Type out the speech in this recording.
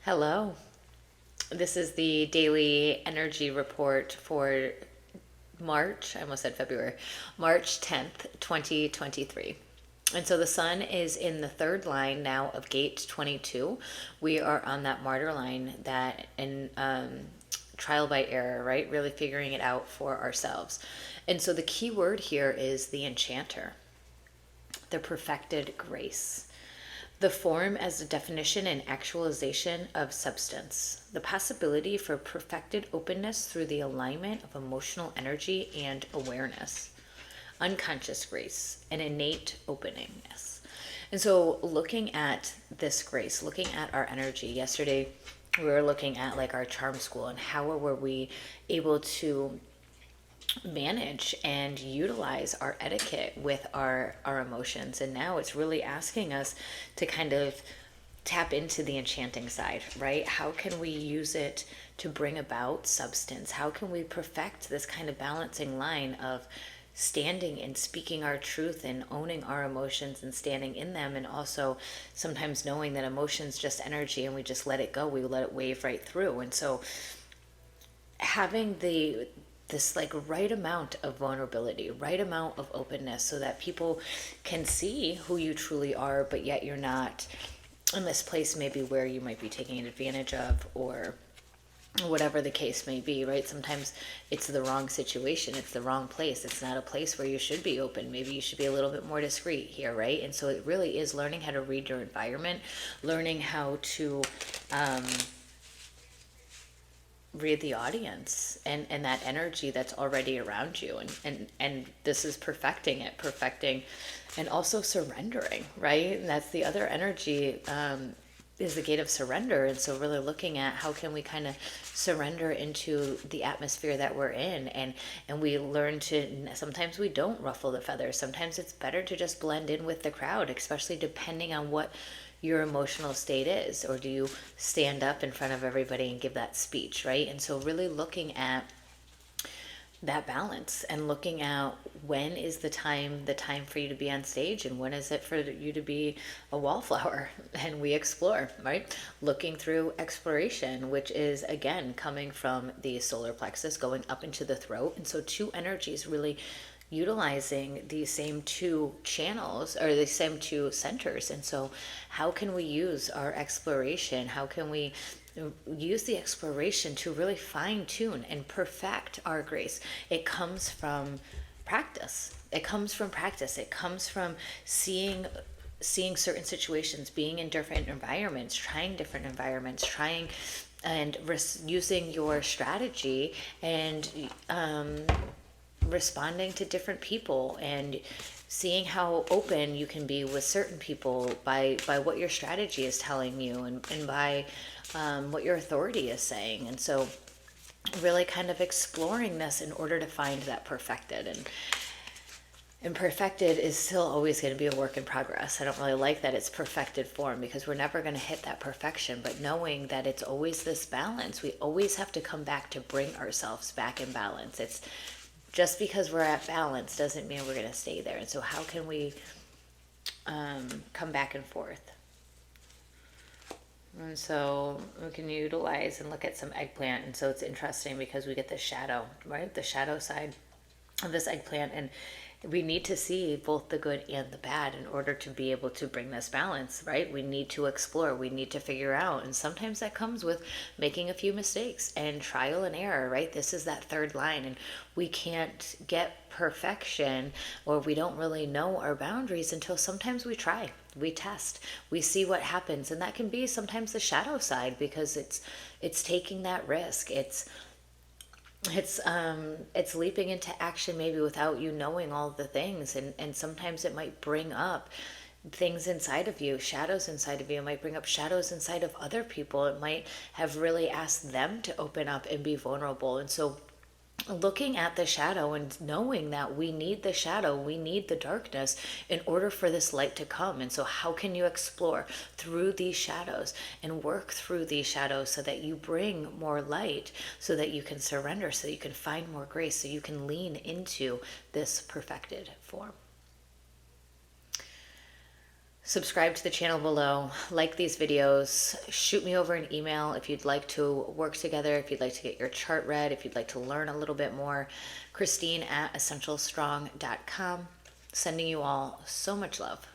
Hello. This is the daily energy report for March, I almost said February, March 10th, 2023. And so the sun is in the third line now of gate 22. We are on that martyr line, that in trial by error, right? Really figuring it out for ourselves. And so the key word here is the enchanter, the perfected grace. The form as a definition and actualization of substance. The possibility for perfected openness through the alignment of emotional energy and awareness. Unconscious grace, an innate openingness. And so looking at this grace, looking at our energy, yesterday we were looking at like our charm school and how were we able to manage and utilize our etiquette with our emotions. And now it's really asking us to kind of tap into the enchanting side, right? How can we use it to bring about substance? How can we perfect this kind of balancing line of standing and speaking our truth and owning our emotions and standing in them, and also sometimes knowing that emotion's just energy and we just let it go, we let it wave right through. And so having this like right amount of vulnerability, right amount of openness, so that people can see who you truly are, but yet you're not in this place maybe where you might be taking advantage of, or whatever the case may be, right? Sometimes it's the wrong situation, it's the wrong place, it's not a place where you should be open. Maybe you should be a little bit more discreet here, right? And so it really is learning how to read your environment, learning how to read the audience and that energy that's already around you, and this is perfecting and also surrendering, right? And that's the other energy, is the gate of surrender. And so really looking at how can we kind of surrender into the atmosphere that we're in, and we learn to, sometimes we don't ruffle the feathers, sometimes it's better to just blend in with the crowd, especially depending on what your emotional state is. Or do you stand up in front of everybody and give that speech, right? And so really looking at that balance and looking at when is the time for you to be on stage, and when is it for you to be a wallflower. And we explore, right? Looking through exploration, which is again coming from the solar plexus going up into the throat. And so two energies really utilizing these same two channels, or the same two centers. And so how can we use our exploration, how can we use the exploration to really fine tune and perfect our grace? It comes from practice. It comes from practice. It comes from seeing certain situations, being in different environments, trying and using your strategy, and responding to different people, and seeing how open you can be with certain people by what your strategy is telling you, and by what your authority is saying. And so really kind of exploring this in order to find that perfected. And perfected is still always going to be a work in progress. I don't really like that it's perfected form, because we're never going to hit that perfection, but knowing that it's always this balance. We always have to come back to bring ourselves back in balance. It's just because we're at balance doesn't mean we're going to stay there. And so how can we come back and forth? And so we can utilize and look at some eggplant. And so it's interesting because we get the shadow, right? The shadow side of this eggplant. And we need to see both the good and the bad in order to be able to bring this balance, right? We need to explore, we need to figure out. And sometimes that comes with making a few mistakes and trial and error, right? This is that third line, and we can't get perfection, or we don't really know our boundaries until sometimes we try, we test, we see what happens. And that can be sometimes the shadow side, because it's taking that risk. It's leaping into action maybe without you knowing all the things, and sometimes it might bring up things inside of you, shadows inside of you. It might bring up shadows inside of other people. It might have really asked them to open up and be vulnerable. And so looking at the shadow and knowing that we need the shadow, we need the darkness in order for this light to come. And so how can you explore through these shadows and work through these shadows so that you bring more light, so that you can surrender, so you can find more grace, so you can lean into this perfected form? Subscribe to the channel below, like these videos, shoot me over an email if you'd like to work together, if you'd like to get your chart read, if you'd like to learn a little bit more. Christine at essentialstrong.com. Sending you all so much love.